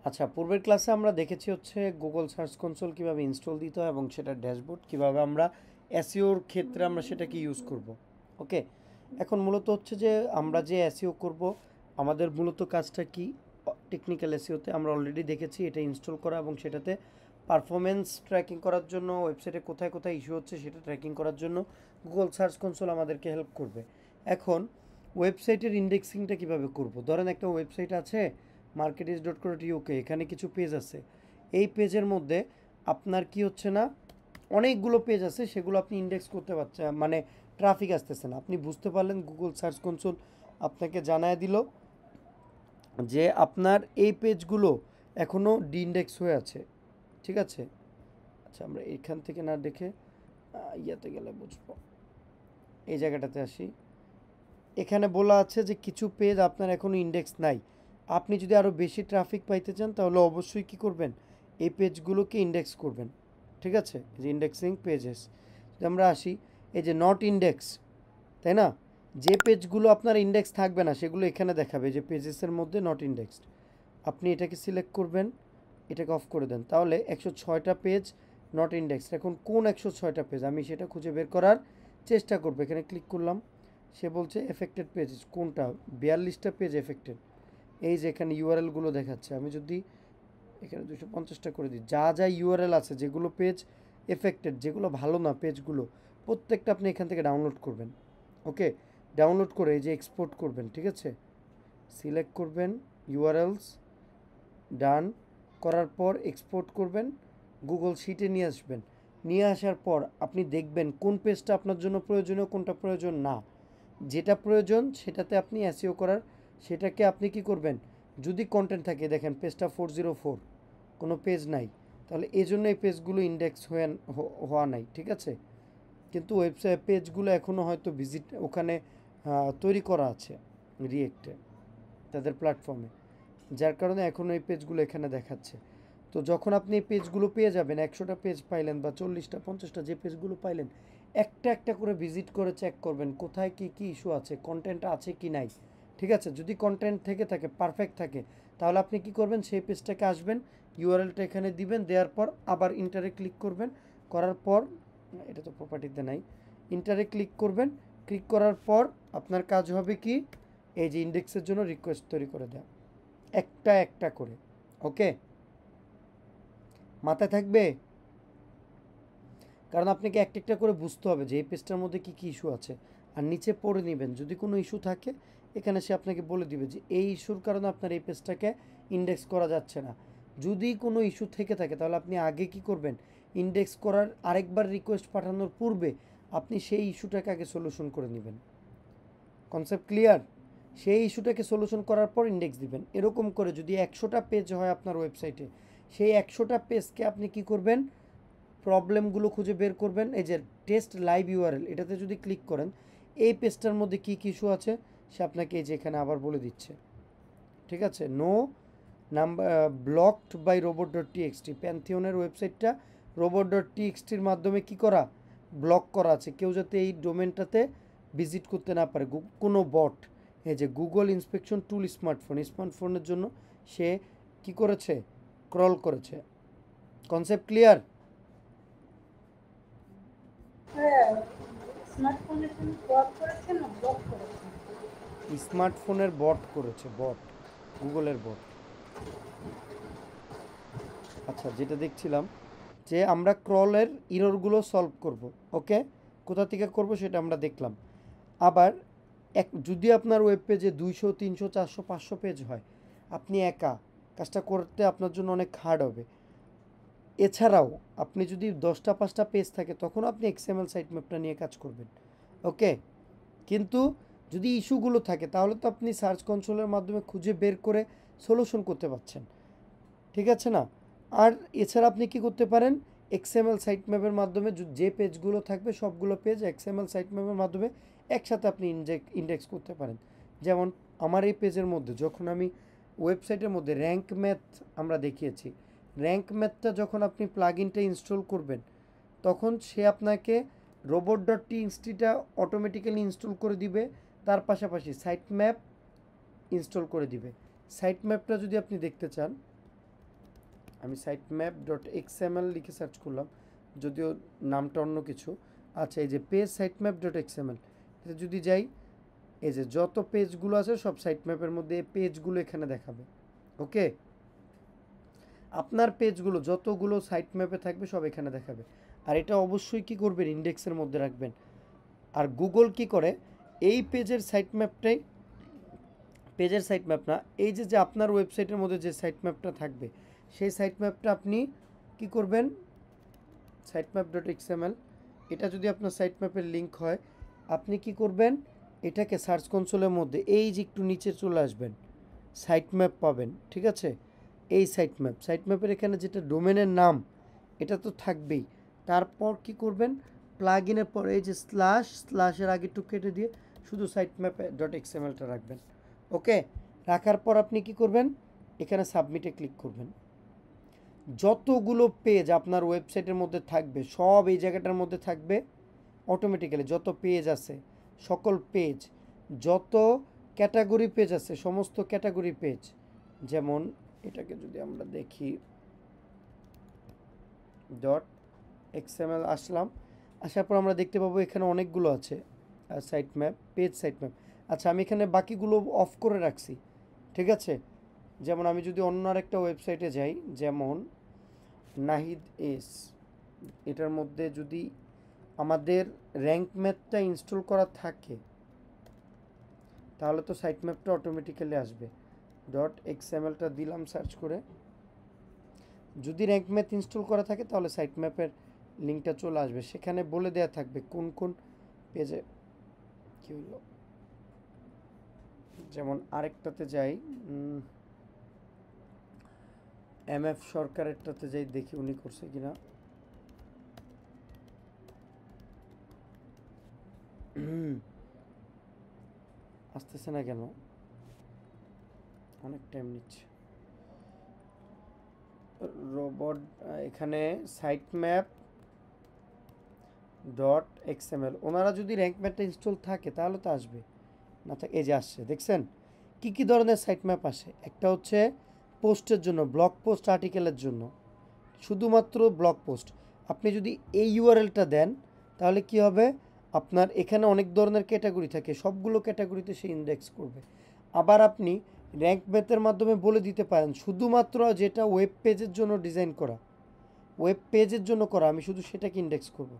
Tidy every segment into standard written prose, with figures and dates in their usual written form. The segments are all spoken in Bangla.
আচ্ছা, পূর্বের ক্লাসে আমরা দেখেছি হচ্ছে গুগল সার্চ কনসোল কিভাবে ইনস্টল দিতে হয় এবং সেটার ড্যাশবোর্ড কিভাবে আমরা এসইওর ক্ষেত্রে আমরা সেটাকে ইউজ করব। ওকে, এখন মূলত হচ্ছে যে আমরা যে এসইও করব, আমাদের মূলত কাজটা কি? টেকনিক্যাল এসইওতে আমরা অলরেডি দেখেছি এটা ইনস্টল করা এবং সেটাতে পারফরমেন্স ট্র্যাকিং করার জন্য, ওয়েবসাইটে কোথায় কোথায় ইস্যু হচ্ছে সেটা ট্র্যাকিং করার জন্য গুগল সার্চ কনসোল আমাদেরকে হেল্প করবে। এখন ওয়েবসাইটের ইন্ডেক্সিংটা কিভাবে করব? ধরেন একটা ওয়েবসাইট আছে marketis.co.uk, এখানে কিছু পেজ আছে। এই পেজের মধ্যে আপনার কি হচ্ছে না, অনেকগুলো পেজ আছে, সেগুলো আপনি ইন্ডেক্স করতে পারছেন, মানে ট্রাফিক আসতেছে না। আপনি বুঝতে পারলেন গুগল সার্চ কনসোল আপনাকে জানায় দিল যে আপনার এই পেজগুলো এখনও ডিইন্ডেক্স হয়ে আছে। ঠিক আছে, আচ্ছা আমরা এখান থেকে না দেখে ইয়াতে গেলে বুঝবো। এই জায়গাটাতে আসি, এখানে বলা আছে যে কিছু পেজ আপনার এখনও ইন্ডেক্স নাই। আপনি যদি আরও বেশি ট্রাফিক পাইতে চান তাহলে অবশ্যই কী করবেন, এই পেজগুলোকে ইন্ডেক্স করবেন। ঠিক আছে, এই যে ইন্ডেক্সিং পেজেস, যদি আমরা আসি, এই যে নট ইন্ডেক্স, তাই না? যে পেজগুলো আপনার ইন্ডেক্স থাকবে না সেগুলো এখানে দেখাবে যে পেজেসের মধ্যে নট ইন্ডেক্সড। আপনি এটাকে সিলেক্ট করবেন, এটাকে অফ করে দেন, তাহলে 106টা পেজ নট ইন্ডেক্সড। এখন কোন 106টা পেজ আমি সেটা খুঁজে বের করার চেষ্টা করবো। এখানে ক্লিক করলাম, সে বলছে এফেক্টেড পেজ কোনটা, 42টা পেজ এফেক্টেড। এই যে এখানে ইউআরএলগুলো দেখাচ্ছে, আমি যদি এখানে 250টা করে দিই, যা যা ইউআরএল আছে যেগুলো পেজ এফেক্টেড, যেগুলো ভালো না পেজগুলো, প্রত্যেকটা আপনি এখান থেকে ডাউনলোড করবেন। ওকে, ডাউনলোড করে এই যে এক্সপোর্ট করবেন। ঠিক আছে, সিলেক্ট করবেন ইউআরএলস, ডান করার পর এক্সপোর্ট করবেন, গুগল শিটে নিয়ে আসবেন। নিয়ে আসার পর আপনি দেখবেন কোন পেজটা আপনার জন্য প্রয়োজনীয়, কোনটা প্রয়োজন না। যেটা প্রয়োজন সেটাতে আপনি এসইও করার, সেটাকে আপনি কি করবেন, যদি কন্টেন্ট থাকে, দেখেন পেজটা 404, কোনো পেজ নাই, তাহলে এই জন্য এই পেজগুলো ইন্ডেক্স হওয়া নাই। ঠিক আছে, কিন্তু ওয়েবসাইট পেজগুলো এখনও হয়তো ভিজিট ওখানে তৈরি করা আছে রিয়েক্টে, তাদের প্ল্যাটফর্মে, যার কারণে এখনও এই পেজগুলো এখানে দেখাচ্ছে। তো যখন আপনি এই পেজগুলো পেয়ে যাবেন, 100টা পেজ পাইলেন বা 40টা 50টা, যে পেজগুলো পাইলেন, একটা একটা করে ভিজিট করে চেক করবেন কোথায় কি কি ইস্যু আছে, কন্টেন্ট আছে কি নাই। ঠিক আছে, যদি কন্টেন্ট থেকে থাকে, পারফেক্ট থাকে, তাহলে আপনি কি করবেন, সেই পেজটাকে আসবেন, ইউআরএলটা এখানে দিবেন, দেওয়ার পর আবার ইন্টারে ক্লিক করবেন, করার পর এটা তো প্রপার্টিতে নাই, ইন্টারে ক্লিক করবেন। ক্লিক করার পর আপনার কাজ হবে কি, এই যে ইন্ডেক্সের জন্য রিকোয়েস্ট তৈরি করে দেওয়া, একটা একটা করে। ওকে, মাথায় থাকবে, কারণ আপনাকে একটা একটা করে বুঝতে হবে যে এই পেজটার মধ্যে কী কী ইস্যু আছে। আর নিচে পড়ে নেবেন, যদি কোনো ইস্যু থাকে এখানে সে আপনাকে বলে দিবে যে এই ইস্যুর কারণে আপনার এই পেজটাকে ইন্ডেক্স করা যাচ্ছে না। যদি কোনো ইস্যু থেকে থাকে তাহলে আপনি আগে কি করবেন, ইন্ডেক্স করার আরেকবার রিকোয়েস্ট পাঠানোর পূর্বে আপনি সেই ইস্যুটাকে আগে সলিউশন করে নেবেন। Concept clear? সেই ইস্যুটাকে সলিউশন করার পর ইন্ডেক্স দিবেন। এরকম করে যদি 100টা পেজ হয় আপনার ওয়েবসাইটে, সেই 100টা পেজকে আপনি কি করবেন, প্রবলেমগুলো খুঁজে বের করবেন। এই যে টেস্ট লাইভ ইউআরএল, এটাতে যদি ক্লিক করেন, এই পেজটার মধ্যে কী কী ইস্যু আছে সে আপনাকে এই যে এখানে আবার বলে দিচ্ছে। ঠিক আছে, no number blocked by robot.txt, প্যান্থিয়নের ওয়েবসাইটটা robot.txt-র মাধ্যমে কি করা, ব্লক করা আছে, কেউ যাতে এই ডোমেনটাতে ভিজিট করতে না পারে, কোনো বট। এই যে গুগল ইন্সপেকশন টুল স্মার্টফোনের জন্য সে কি করেছে, ক্রল করেছে। Concept clear? হ্যাঁ, স্মার্টফোনের জন্য ব্লক করেছে না ব্লক করেছে? স্মার্টফোনের বট করেছে, বট, গুগলের বট। আচ্ছা, যেটা দেখছিলাম যে আমরা ক্রলের ইররগুলো সলভ করব। ওকে, কোথা থেকে করব সেটা আমরা দেখলাম। আবার যদি আপনার ওয়েব পেজে 200 300 400 500 পেজ হয়, আপনি একা কাজটা করতে আপনার জন্য অনেক হার্ড হবে। এছাড়াও আপনি যদি 10টা 5টা পেজ থাকে তখন আপনি এক্সএমএল সাইট ম্যাপটা নিয়ে কাজ করবেন। ওকে, কিন্তু যদি ইস্যুগুলো থাকে তাহলে তো আপনি সার্চ কনসোলের মাধ্যমে খুঁজে বের করে সলিউশন করতে পারছেন। ঠিক আছে না? আর এছাড়া আপনি কি করতে পারেন, এক্সএমএল সাইট ম্যাপের মাধ্যমে যে পেজগুলো থাকবে সবগুলো পেজ এক্সএমএল সাইট ম্যাপের মাধ্যমে একসাথে আপনি ইন্ডেক্স করতে পারেন। যেমন আমার এই পেজের মধ্যে যখন আমি ওয়েবসাইটের মধ্যে র্যাঙ্ক ম্যাথ আমরা দেখিয়েছি, র্যাঙ্ক ম্যাথটা যখন আপনি প্লাগইনটা ইনস্টল করবেন তখন সে আপনাকে robot.txt-টা অটোমেটিক্যালি ইনস্টল করে দিবে, তার পাশাপাশি সাইট ম্যাপ ইনস্টল করে দিবে। সাইট ম্যাপটা যদি আপনি দেখতে চান, আমি সাইট ম্যাপ ডট এক্সএমএল লিখে সার্চ করলাম, যদিও নামটা অন্য কিছু। আচ্ছা, এই যে page site map dot XML, এটা যদি যাই, এই যে যত পেজগুলো আছে সব সাইট ম্যাপের মধ্যে এই পেজগুলো এখানে দেখাবে। ওকে, আপনার পেজগুলো যতগুলো সাইট ম্যাপে থাকবে সব এখানে দেখাবে। আর এটা অবশ্যই কি করবেন, ইন্ডেক্সের মধ্যে রাখবেন। আর গুগল কি করে, এই পেজের সাইট ম্যাপটাই, পেজের সাইট ম্যাপ না, এই যে যে আপনার ওয়েবসাইটের মধ্যে যে সাইট ম্যাপটা থাকবে সেই সাইট ম্যাপটা আপনি কি করবেন, সাইট ম্যাপ ডট এক্সএমএল, এটা যদি আপনার সাইট ম্যাপের লিঙ্ক হয়, আপনি কি করবেন, এটাকে সার্চ কনসোলের মধ্যে এই যে একটু নিচে চলে আসবেন, সাইট ম্যাপ পাবেন, ঠিক আছে। এই সাইট ম্যাপ, সাইট ম্যাপের এখানে যেটা ডোমেনের নাম এটা তো থাকবেই। তারপর কি করবেন, প্লাগ ইনের পর এই যে স্ল্যাশের আগে একটু কেটে দিয়ে শুধু সাইট ম্যাপ ডট এক্সএমএলটা রাখবেন। ওকে, রাখার পর আপনি কি করবেন, এখানে সাবমিটে ক্লিক করবেন। যতগুলো পেজ আপনার ওয়েবসাইটের মধ্যে থাকবে সব এই জায়গাটার মধ্যে থাকবে অটোমেটিক্যালি। যত পেজ আছে সকল পেজ, যত ক্যাটাগরি পেজ আছে সমস্ত ক্যাটাগরি পেজ, যেমন এটাকে যদি আমরা দেখি ডট এক্সএমএল আসলাম, আসার পর আমরা দেখতে পাবো এখানে অনেকগুলো আছে site map, page site map. আচ্ছা, আমি এখানে বাকিগুলো অফ করে রাখছি, ঠিক আছে। যেমন আমি যদি অন্য আরেকটা ওয়েবসাইটে যাই, যেমন নাহিদ এস, এটার মধ্যে যদি আমাদের র্যাঙ্ক ম্যাপটা ইনস্টল করা থাকে তাহলে তো সাইট ম্যাপটা অটোমেটিক্যালি আসবে। ডট এক্সএমএলটা দিলাম সার্চ করে, যদি র্যাঙ্ক ম্যাপ ইনস্টল করা থাকে তাহলে সাইট ম্যাপের লিঙ্কটা চলে আসবে, সেখানে বলে দেওয়া থাকবে কোন কোন পেজে কী হলো। যেমন আরেকটাতে যাই, এমএফ সরকারেরটাতে যাই, দেখি উনি করছে কিনা। আসতেছে না কেন, অনেক টাইম নিচ্ছে। রোবট, এখানে সাইট ম্যাপ ডট এক্সএমএল, ওনারা যদি র্যাঙ্ক ম্যাপটা ইনস্টল থাকে তাহলে তো আসবে, না থাকে এই যে আসছে, দেখছেন কি কি ধরনের সাইট ম্যাপ আসে। একটা হচ্ছে পোস্টের জন্য, ব্লগ পোস্ট আর্টিকেলের জন্য, শুধুমাত্র ব্লগ পোস্ট। আপনি যদি এই ইউআরএলটা দেন তাহলে কি হবে, আপনার এখানে অনেক ধরনের ক্যাটাগরি থাকে, সবগুলো ক্যাটাগরিতে সে ইন্ডেক্স করবে। আবার আপনি র্যাঙ্ক ম্যাপের মাধ্যমে বলে দিতে পারেন শুধুমাত্র যেটা ওয়েব পেজের জন্য ডিজাইন করা, ওয়েব পেজের জন্য করা, আমি শুধু সেটাকে ইন্ডেক্স করব,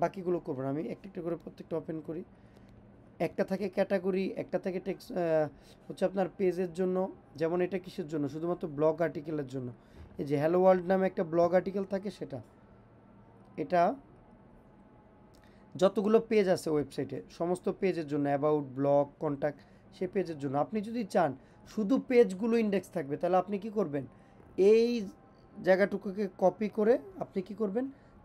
বাকিগুলো করবো না। আমি একটা একটা করে প্রত্যেকটা ওপেন করি। একটা থাকে ক্যাটাগরি, একটা থাকে টেক্সট, হচ্ছে আপনার পেজের জন্য। যেমন এটা কিসের জন্য, শুধুমাত্র ব্লগ আর্টিকেলের জন্য। এই যে হ্যালো ওয়ার্ল্ড নামে একটা ব্লগ আর্টিকেল থাকে সেটা, এটা যতগুলো পেজ আছে ওয়েবসাইটে সমস্ত পেজের জন্য, অ্যাবাউট, ব্লগ, কন্ট্যাক্ট, সে পেজের জন্য। আপনি যদি চান শুধু পেজগুলো ইন্ডেক্স থাকবে তাহলে আপনি কি করবেন, এই জায়গাটুকুকে কপি করে আপনি কি করবেন,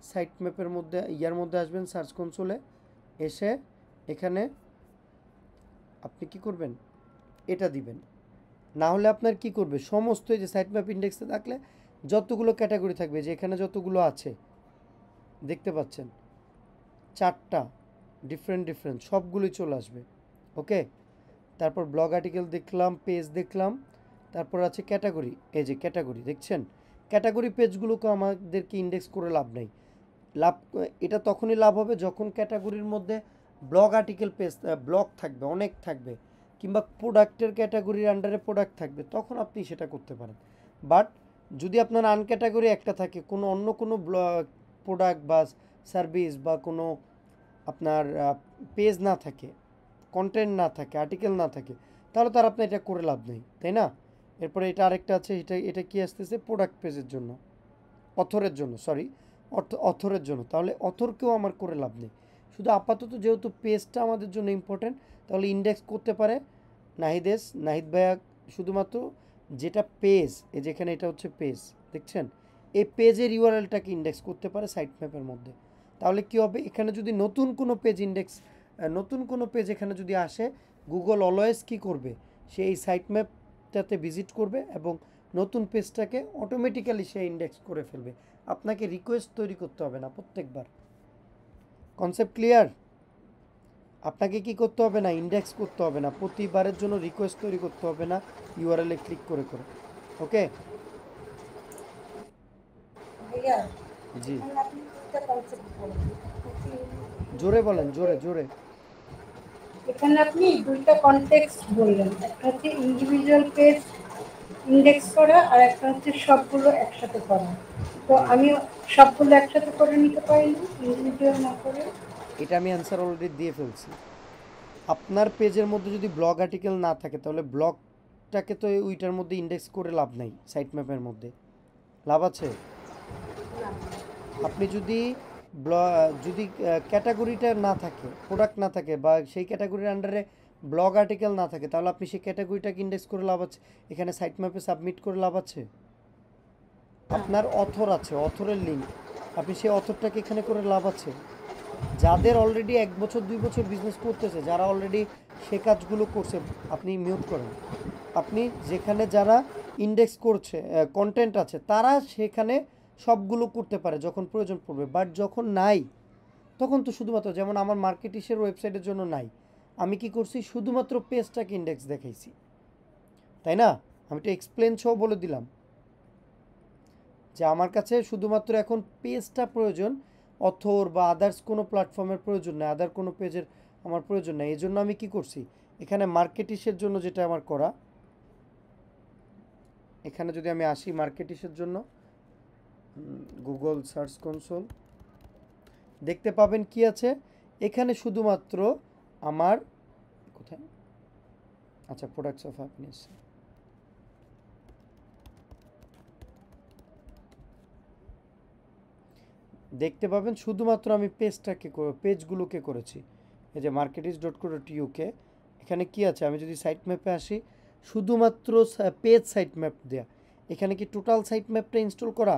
সাইট ম্যাপের মধ্যে ইয়ার মধ্যে আসবেন, সার্চ কনসোলে এসে এখানে আপনি কি করবেন, এটা দিবেন। না হলে আপনার কি করবে, সমস্ত এই যে সাইট ম্যাপ ইন্ডেক্সে থাকলে যতগুলো ক্যাটাগরি থাকবে, যে এখানে যতগুলো আছে দেখতে পাচ্ছেন 4টা ডিফারেন্ট সবগুলোই চলে আসবে। ওকে, তারপর ব্লগ আর্টিকেল দেখলাম, পেজ দেখলাম, তারপর আছে ক্যাটাগরি। এই যে ক্যাটাগরি দেখছেন, ক্যাটাগরি পেজগুলোকে আমাদেরকে ইন্ডেক্স করে লাভ নেই। লাভ, এটা তখনই লাভ হবে যখন ক্যাটাগরির মধ্যে ব্লগ আর্টিকেল পেজ, ব্লগ থাকবে, অনেক থাকবে, কিংবা প্রোডাক্টের ক্যাটাগরির আন্ডারে প্রোডাক্ট থাকবে, তখন আপনি সেটা করতে পারেন। বাট যদি আপনার আনক্যাটাগরি একটা থাকে, কোনো অন্য কোনো প্রোডাক্ট বা সার্ভিস বা কোনো আপনার পেজ না থাকে, কন্টেন্ট না থাকে, আর্টিকেল না থাকে, তাহলে তার আপনার এটা করে লাভ নেই, তাই না। এরপরে এটা আরেকটা আছে, এটা কি আসতেছে, প্রোডাক্ট পেজের জন্য, অথরের জন্য, সরি, অথরের জন্য। তাহলে অথরকেও আমার করে লাভ নেই। শুধু আপাতত যেহেতু পেজটা আমাদের জন্য ইম্পর্টেন্ট, তাহলে ইন্ডেক্স করতে পারে নাহিদ ভাইয়া শুধুমাত্র যেটা পেজ, এই যেখানে এটা হচ্ছে পেজ, দেখছেন এই পেজের ইউআরএলটাকে ইন্ডেক্স করতে পারে সাইট ম্যাপের মধ্যে। তাহলে কি হবে, এখানে যদি নতুন কোনো পেজ ইন্ডেক্স, নতুন কোনো পেজ এখানে যদি আসে, গুগল অলওয়েজ কি করবে, সে এই সাইট ম্যাপটাতে ভিজিট করবে এবং নতুন পেজটাকে অটোমেটিক্যালি সে ইন্ডেক্স করে ফেলবে। আপনাকে রিকোয়েস্ট তৈরি করতে হবে না প্রত্যেকবার। Concept clear? আপনাকে কি করতে হবে না, ইন্ডেক্স করতে হবে না, প্রতিবারের জন্য রিকোয়েস্ট তৈরি করতে হবে না ইউআরএল এ ক্লিক করে করে। ওকে, ক্লিয়ার? জি, এখানে আপনি দুইটা কনসেপ্ট বললেন। জোরে বলেন, জোরে জোরে। এখানে আপনি দুইটা কনটেক্সট বললেন, একটা হচ্ছে ইন্ডিভিজুয়াল পেজ ইন্ডেক্স করা আর একটা হচ্ছে সবগুলো একসাথে করা। তো জি, আমি সবগুলো একসাথে করে নিতে পারিনি, ইন্ডিভিজুয়াল না করে। এটা আমি অ্যান্সার অলরেডি দিয়ে ফেলছি। আপনার পেজের মধ্যে যদি ব্লগ আর্টিকেল না থাকে তাহলে ব্লগটাকে তো ওইটার মধ্যে ইন্ডেক্স করে লাভ নাই, সাইট ম্যাপের মধ্যে লাভ আছে? আপনি যদি যদি ক্যাটাগরিটা না থাকে, প্রোডাক্ট না থাকে, বা সেই ক্যাটাগরির আন্ডারে ব্লগ আর্টিকেল না থাকে, তাহলে আপনি সেই ক্যাটাগরিটাকে ইন্ডেক্স করে লাভ আছে? এখানে সাইট ম্যাপে সাবমিট করে লাভ আছে? আপনার অথর আছে, অথরের লিঙ্ক, আপনি সেই অথরটাকে এখানে করে লাভ আছে? যাদের অলরেডি 1 বছর 2 বছর বিজনেস করতেছে, যারা অলরেডি সে কাজগুলো করছে, আপনি মিউট করেন। আপনি যেখানে যারা ইন্ডেক্স করছে, কন্টেন্ট আছে, তারা সেখানে সবগুলো করতে পারে যখন প্রয়োজন পড়বে, বাট যখন নাই তখন তো শুধুমাত্র, যেমন আমার মার্কেটিসের ওয়েবসাইটের জন্য নাই, আমি কি করছি, শুধুমাত্র পেজটাকে ইন্ডেক্স দেখাইছি, তাই না? আমি তো এক্সপ্লেন সহ বলে দিলাম যে আমার কাছে শুধুমাত্র এখন পেজটা প্রয়োজন, অথর বা আদার্স কোনো প্ল্যাটফর্মের প্রয়োজন নেই, আদার কোনো পেজের আমার প্রয়োজন নেই। এই জন্য আমি কি করছি, এখানে মার্কেটিসের জন্য যেটা আমার করা, এখানে যদি আমি আসি মার্কেটিসের জন্য, গুগল সার্চ কনসোল, দেখতে পাবেন কি আছে এখানে, শুধুমাত্র আমার কোথায়, আচ্ছা, প্রোডাক্টস অফ হ্যাপিনেস, দেখতে পাবেন শুধুমাত্র আমি পেজগুলোকে করেছি। এই যে marketis.co.uk, এখানে কি আছে, আমি যদি সাইট ম্যাপে আসি, শুধুমাত্র পেজ সাইট ম্যাপ দেয়া। এখানে কি টোটাল সাইট ম্যাপটা ইনস্টল করা?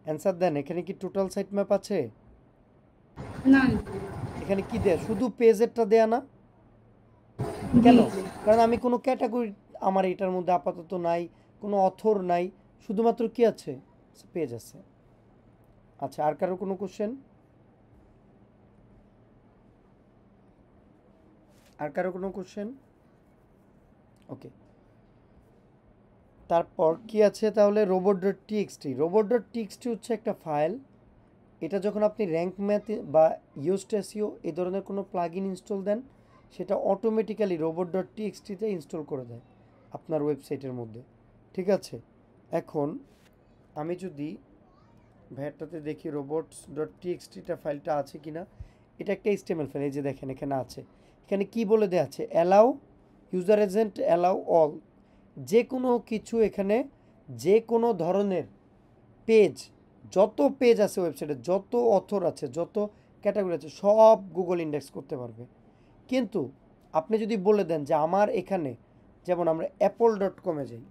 অ্যান্সার দেন, এখানে কি টোটাল সাইট ম্যাপ আছে? না। এখানে কি দেয়া, শুধু পেজেরটা দেয়া না? জি কেন? জি। কারণ আমি কোনো ক্যাটাগরি আমার এটার মধ্যে আপাতত নাই, কোনো অথর নাই, শুধুমাত্র কি আছে, পেজ আছে। আচ্ছা, আর কারো কোনো কোশ্চেন? আর কারো কোনো কোশ্চেন? ওকে, তারপর কি আছে তাহলে, রোবট.txt হচ্ছে একটা ফাইল। এটা যখন আপনি র্যাঙ্ক ম্যাথে বা ইউজড এসইও এই ধরনের কোনো প্লাগইন ইনস্টল দেন, সেটা অটোমেটিক্যালি রোবট.txt-তে ইনস্টল করে দেয় আপনার ওয়েবসাইটের মধ্যে। ঠিক আছে, এখন আমি যদি ভ্যাটটাতে দেখি robots.txt-টা ফাইলটা আছে কিনা। এটা একটা HTML ফাইল, এই যে দেখেন এখানে আছে। এখানে কি বলে দেওয়া আছে, allow user agent, allow all, যে কোনো কিছু এখানে, যে কোনো ধরনের পেজ, যত পেজ আছে ওয়েবসাইটে, যত অথর আছে, যত ক্যাটাগরি আছে, সব গুগল ইন্ডেক্স করতে পারবে। কিন্তু আপনি যদি বলে দেন যে আমার এখানে, যেমন আমরা apple.com-এ যাই,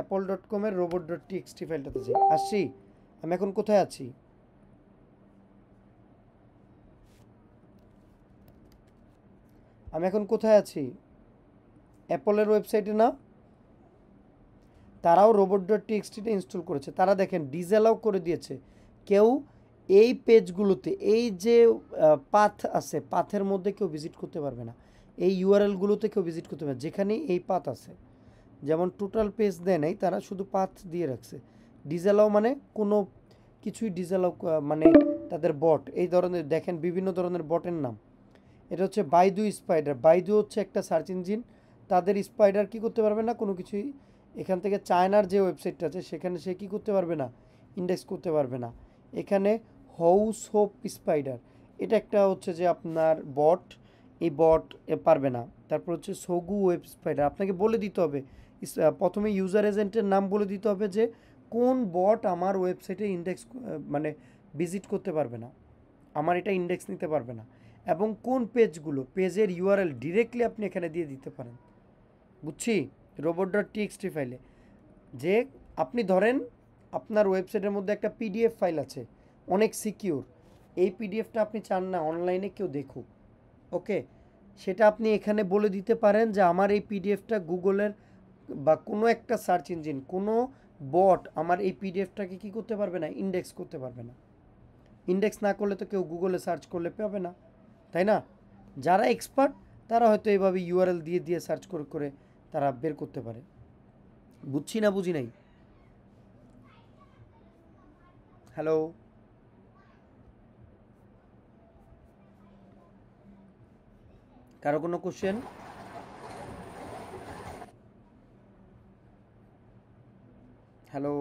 apple.com-এর robot.txt ফাইলটাতে যাই, আসছি, আমি এখন কোথায় আছি, আমি এখন কোথায় আছি, অ্যাপলের ওয়েবসাইটে না? তারাও রোবট.txt-টা ইনস্টল করেছে, তারা দেখেন ডিসঅ্যালাউ করে দিয়েছে। কেউ এই পেজগুলোতে, এই যে পাথ আছে, পাথের মধ্যে কেউ ভিজিট করতে পারবে না, এই ইউআরএলগুলোতে কেউ ভিজিট করতে পারবে না, যেখানে এই পাথ আছে। যেমন টোটাল পেজ দেয় নাই, তারা শুধু পাথ দিয়ে রাখছে। ডিসঅ্যালাউ মানে কোনো কিছুই ডিসঅ্যালাউ, মানে তাদের বট, এই ধরনের দেখেন বিভিন্ন ধরনের বটের নাম। এটা হচ্ছে বাইদু স্পাইডার, বাইদু হচ্ছে একটা সার্চ ইঞ্জিন, তাদের স্পাইডার কি করতে পারবে না, কোনো কিছুই এখান থেকে চায়নার যে ওয়েবসাইটটা আছে সেখানে সে কী করতে পারবে না, ইন্ডেক্স করতে পারবে না। এখানে হাউস হোপ স্পাইডার, এটা একটা হচ্ছে যে আপনার বট, এই বট পারবে না। তারপর হচ্ছে সগু ওয়েব স্পাইডার, আপনাকে বলে দিতে হবে, প্রথমে ইউজার এজেন্টের নাম বলে দিতে হবে যে কোন বট আমার ওয়েবসাইটে ইন্ডেক্স, মানে ভিজিট করতে পারবে না, আমার এটা ইন্ডেক্স নিতে পারবে না, এবং কোন পেজগুলো, পেজের ইউআরএল ডিরেক্টলি আপনি এখানে দিয়ে দিতে পারেন। বুঝছি, রোবট.txt ফাইলে যে আপনি ধরেন আপনার ওয়েবসাইটের মধ্যে একটা পিডিএফ ফাইল আছে, অনেক সিকিউর, এই পিডিএফটা আপনি চান না অনলাইনে কেউ দেখুক, ওকে, সেটা আপনি এখানে বলে দিতে পারেন যে আমার এই পিডিএফটা গুগলের বা কোনো একটা সার্চ ইঞ্জিন, কোনো বট আমার এই পিডিএফটাকে কী করতে পারবে না, ইন্ডেক্স করতে পারবে না। ইন্ডেক্স না করলে তো কেউ গুগলে সার্চ করলে পাবে না, তাই না? যারা এক্সপার্ট তারা হয়তো এইভাবে ইউআরএল দিয়ে দিয়ে সার্চ করে করে তারা বের করতে পারে। বুঝছি না বুঝি নাই। হ্যালো, কারো কোনো কোশ্চেন? হ্যালো।